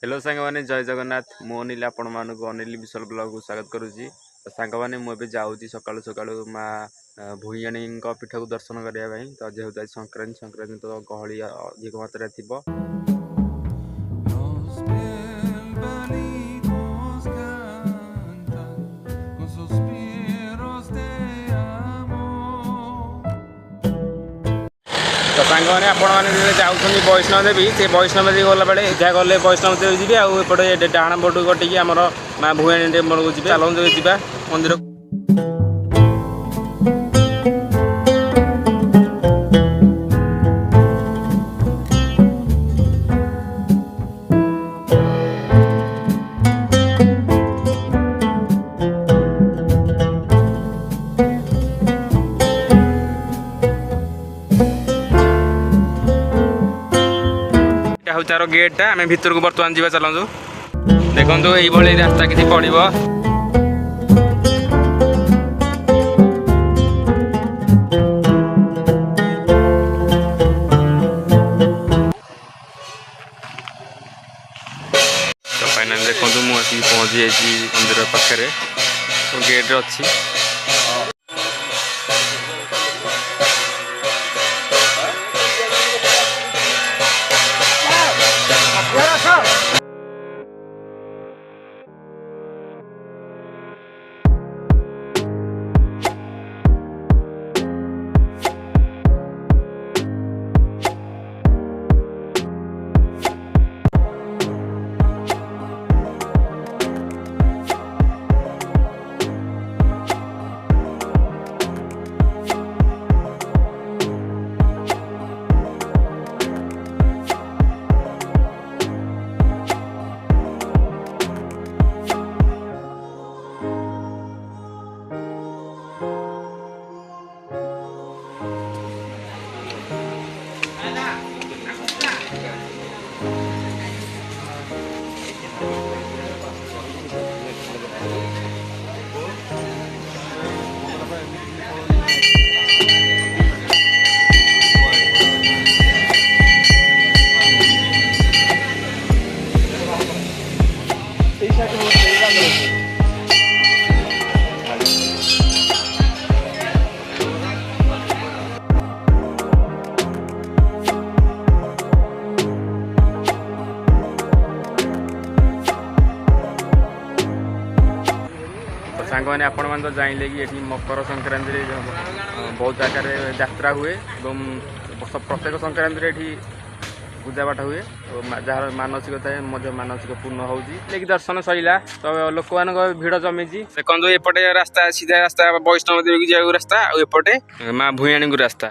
Hello सांग मैंने जय जगन्नाथ मु अनिल आपण मानक अनिल विशाल ब्लॉग को स्वागत करुच्ची। सांग मैंने मुझे जाऊँगी सकालू सकालू माँ भूयाणी पीठ को दर्शन करने तो जेहेतु आज संक्रांति तो गहली अधिक मात्रा थी। तो सांग मैंने आपने जाऊँगी वैष्णव देवी से वैष्णव देवी गला बेले जहाँ गले वैष्णव देवी जी आउटे डाण पटू कटिकी आम माँ भूयाणी टेम्पल को जी चलते जी मंदिर। तार गेटा आम भर को बर्तमान जावा चलु देखु ये रास्ता किसी पड़ो तो फाइनाल देखो मुझे पहुँची जाइए मंदिर पाखे गेट अच्छी। सांग मैंने आपण मैंने तो जानले कि ये मकर संक्रांति बहुत जगार यात्रा हुए और प्रत्येक संक्रांति ये पूजा पाठ हुए जार मानसिक थाए मानसिक पूर्ण होगी दर्शन सरिला तो लोक मान भिड़ जमी देखो एपटे रास्ता सीधा रास्ता वैष्णव देवी को जाए रास्ता एपटे माँ भूयाणी को रास्ता।